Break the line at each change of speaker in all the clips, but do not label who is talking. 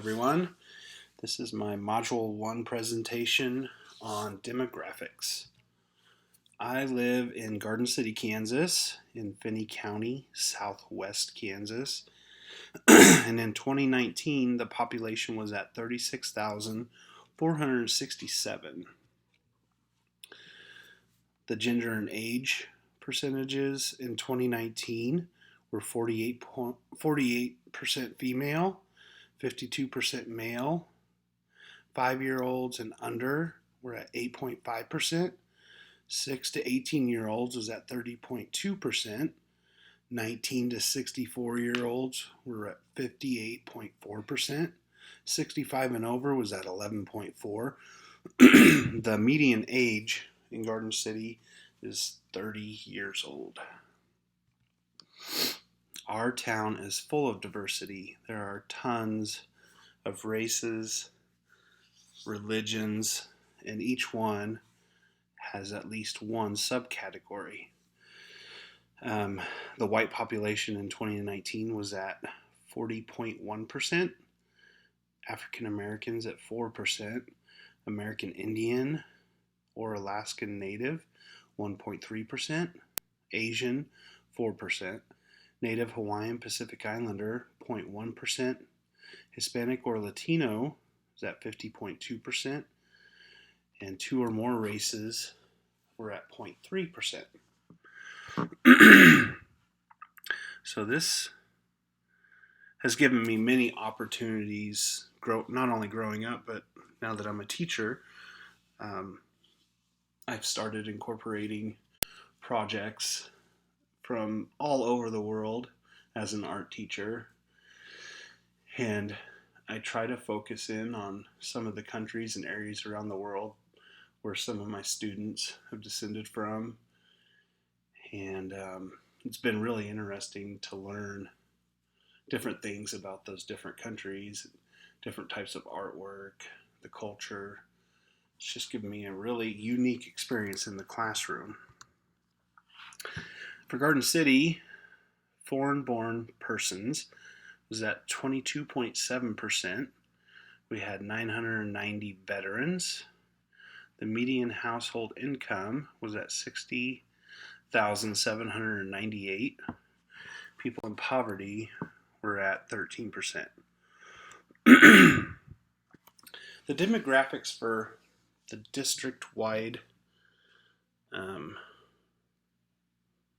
everyone. This is my Module 1 presentation on demographics. I live in Garden City, Kansas, in Finney County, southwest Kansas. And in 2019, the population was at 36,467. The gender and age percentages in 2019 were 48% female, 52% male. 5-year-olds and under were at 8.5%. 6 to 18-year-olds was at 30.2%. 19 to 64-year-olds were at 58.4%. 65 and over was at 11.4%. The median age in Garden City is 30 years old. Our town is full of diversity. There are tons of races, religions, and each one has at least one subcategory. The white population in 2019 was at 40.1%, African Americans at 4%, American Indian or Alaskan Native 1.3%, Asian 4%, Native Hawaiian Pacific Islander 0.1%, Hispanic or Latino is at 50.2%, and 2 or more races were at 0.3%. So this has given me many opportunities, not only growing up, but now that I'm a teacher, I've started incorporating projects from all over the world as an art teacher, and I try to focus in on some of the countries and areas around the world where some of my students have descended from, and it's been really interesting to learn different things about those different countries, different types of artwork, the culture. It's just given me a really unique experience in the classroom. For Garden City, foreign-born persons was at 22.7%. We had 990 veterans. The median household income was at $60,798. People in poverty were at 13%. The demographics for the district-wide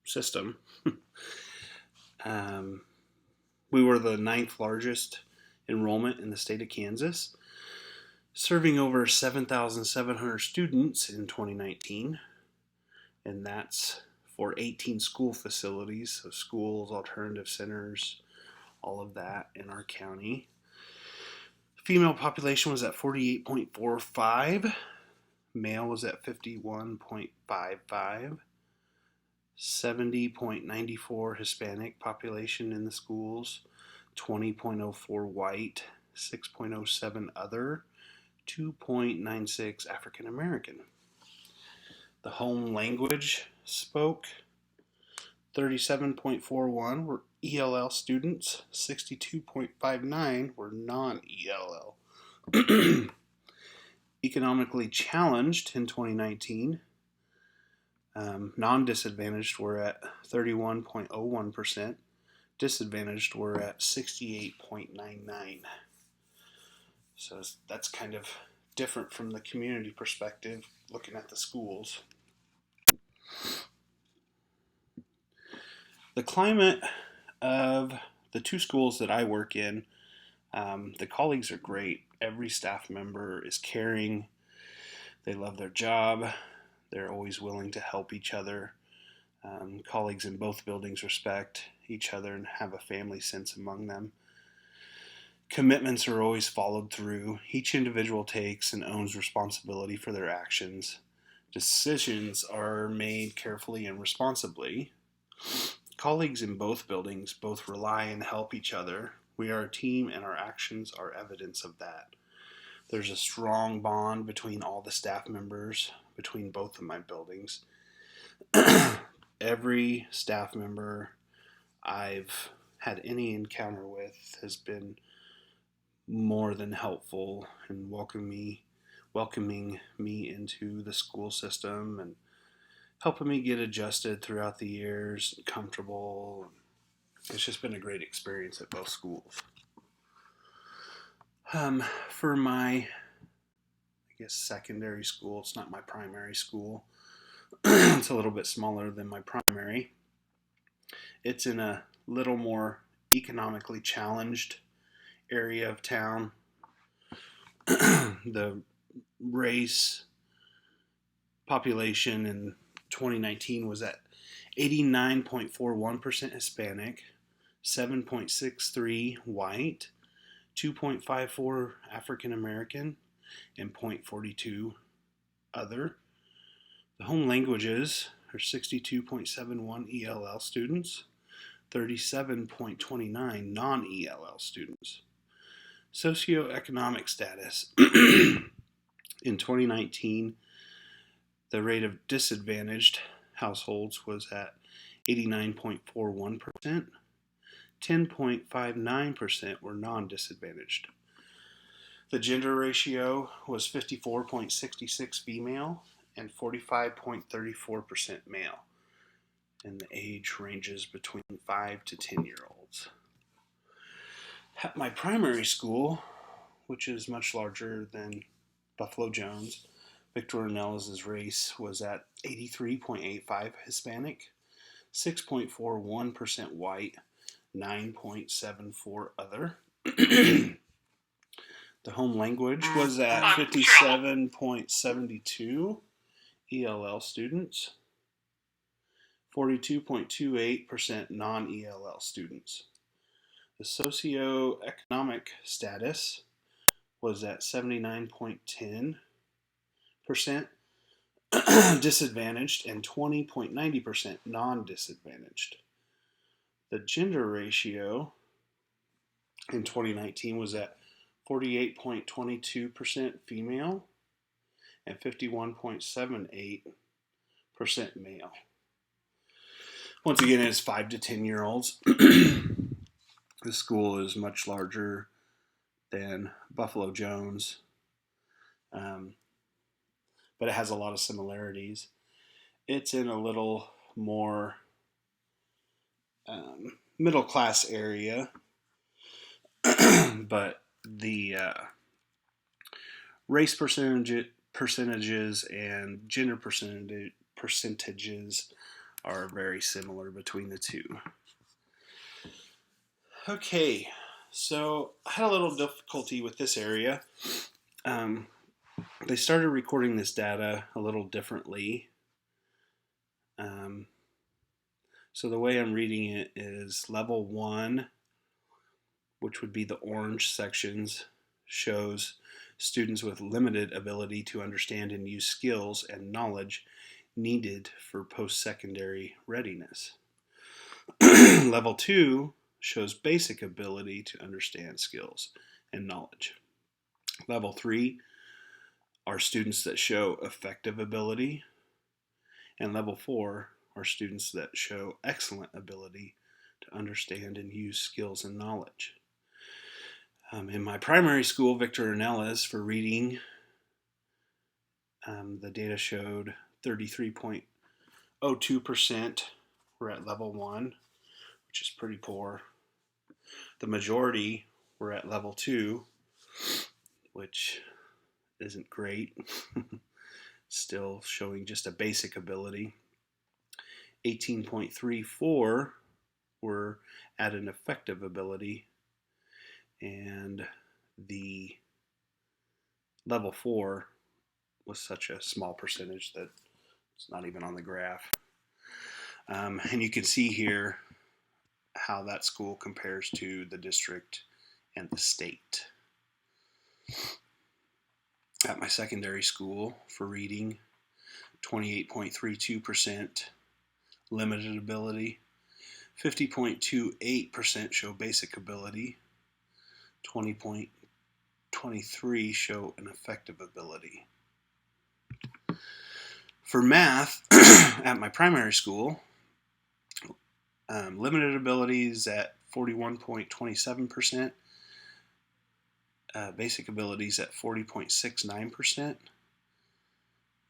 system. We were the 9th largest enrollment in the state of Kansas, serving over 7,700 students in 2019, and that's for 18 school facilities, so schools, alternative centers, all of that in our county. Female population was at 48.45, male was at 51.55, 70.94 Hispanic population in the schools, 20.04 white, 6.07 other, 2.96 African American. The home language spoke, 37.41 were ELL students, 62.59 were non-ELL. Economically challenged in 2019, non-disadvantaged were at 31.01%, disadvantaged were at 68.99%. So that's kind of different from the community perspective, looking at the schools. The climate of the 2 schools that I work in, the colleagues are great. Every staff member is caring. They love their job. They're always willing to help each other. Colleagues in both buildings respect each other and have a family sense among them. Commitments are always followed through. Each individual takes and owns responsibility for their actions. Decisions are made carefully and responsibly. Colleagues in both buildings both rely and help each other. We are a team, and our actions are evidence of that. There's a strong bond between all the staff members between both of my buildings. Every staff member I've had any encounter with has been more than helpful in welcoming me into the school system and helping me get adjusted throughout the years, comfortable. It's just been a great experience at both schools. For my, secondary school, it's not my primary school. It's a little bit smaller than my primary. It's in a little more economically challenged area of town. The race population in 2019 was at 89.41% Hispanic, 7.63 white, 2.54 African American, and 0.42 other. The home languages are 62.71 ELL students, 37.29 non-ELL students. Socioeconomic status. In 2019, the rate of disadvantaged households was at 89.41%. 10.59% were non-disadvantaged. The gender ratio was 54.66 female and 45.34% male, and the age ranges between 5 to 10-year-olds. At my primary school, which is much larger than Buffalo Jones, Victor Ornelas' race was at 83.85 Hispanic, 6.41% white, 9.74 other. The home language was at 57.72 ELL students, 42.28% non-ELL students. The socioeconomic status was at 79.10% disadvantaged and 20.90% non-disadvantaged. The gender ratio in 2019 was at 48.22% female and 51.78% male. Once again, it's 5 to 10-year-olds. The school is much larger than Buffalo Jones, but it has a lot of similarities. It's in a little more middle class area, but the race percentages and gender percentages are very similar between the two. Okay, so I had a little difficulty with this area. They started recording this data a little differently. So the way I'm reading it is level 1, which would be the orange sections, shows students with limited ability to understand and use skills and knowledge needed for post-secondary readiness. Level 2 shows basic ability to understand skills and knowledge. Level 3 are students that show effective ability, and level 4 are students that show excellent ability to understand and use skills and knowledge. In my primary school, Victor Ornelas, for reading, the data showed 33.02% were at level 1, which is pretty poor. The majority were at level 2, which isn't great. Still showing just a basic ability. 18.34 were at an effective ability, and the level 4 was such a small percentage that it's not even on the graph. And you can see here how that school compares to the district and the state. At my secondary school for reading, 28.32% limited ability, 50.28% show basic ability, 20.23% show an effective ability. For math, at my primary school, limited abilities at 41.27%, basic abilities at 40.69%,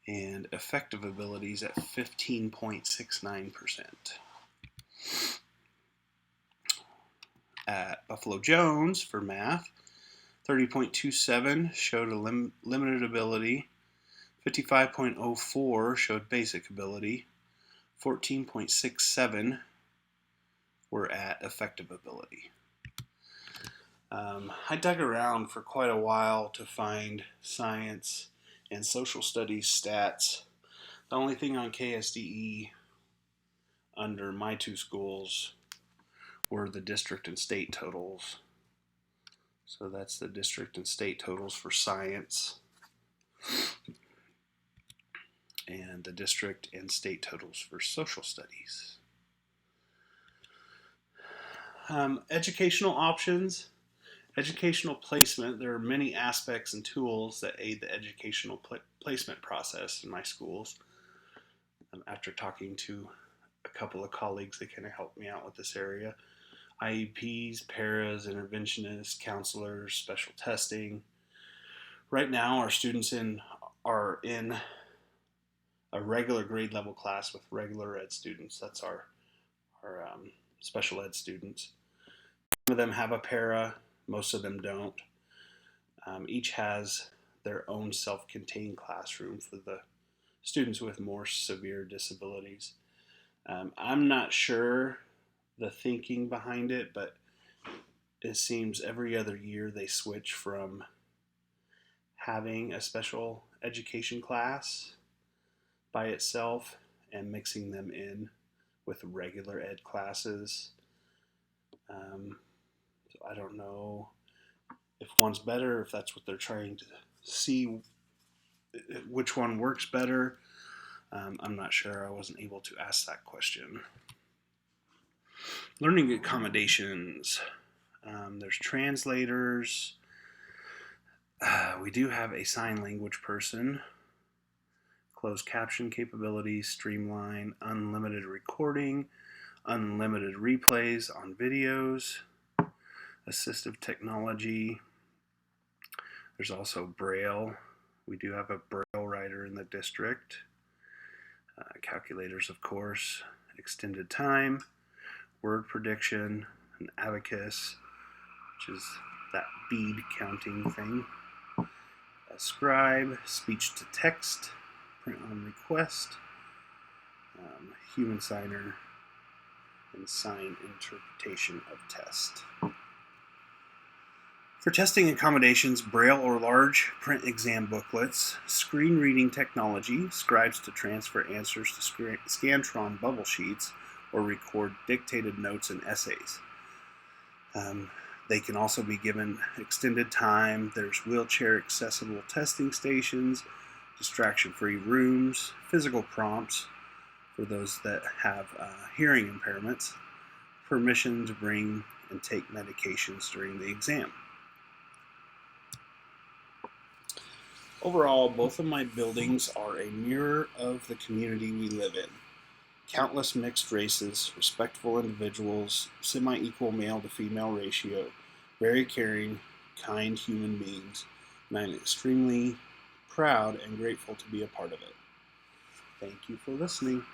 and effective abilities at 15.69%. At Buffalo Jones for math, 30.27 showed a limited ability, 55.04 showed basic ability, 14.67 were at effective ability. I dug around for quite a while to find science and social studies stats. The only thing on KSDE under my two schools were the district and state totals. So that's the district and state totals for science and the district and state totals for social studies. Educational options. Educational placement. There are many aspects and tools that aid the educational placement process in my schools. After talking to a couple of colleagues, they kind of helped me out with this area. IEPs, paras, interventionists, counselors, special testing. Right now, our students are in a regular grade level class with regular ed students. That's our special ed students. Some of them have a para, most of them don't. Each has their own self-contained classroom for the students with more severe disabilities. I'm not sure the thinking behind it, but it seems every other year they switch from having a special education class by itself and mixing them in with regular ed classes. So I don't know if one's better, if that's what they're trying to see, which one works better. I'm not sure. I wasn't able to ask that question. Learning accommodations. There's translators. We do have a sign language person. Closed caption capabilities, streamline, unlimited recording, unlimited replays on videos, assistive technology. There's also Braille. We do have a Braille writer in the district. Calculators, of course, extended time, word prediction, an abacus, which is that bead counting thing, a scribe, speech to text, print on request, human signer, and sign interpretation of test. For testing accommodations, Braille or large print exam booklets, screen reading technology, scribes to transfer answers to Scantron bubble sheets, or record dictated notes and essays. They can also be given extended time. There's wheelchair accessible testing stations, distraction-free rooms, physical prompts for those that have hearing impairments, permission to bring and take medications during the exam. Overall, both of my buildings are a mirror of the community we live in. Countless mixed races, respectful individuals, semi-equal male to female ratio, very caring, kind human beings, and I'm extremely proud and grateful to be a part of it. Thank you for listening.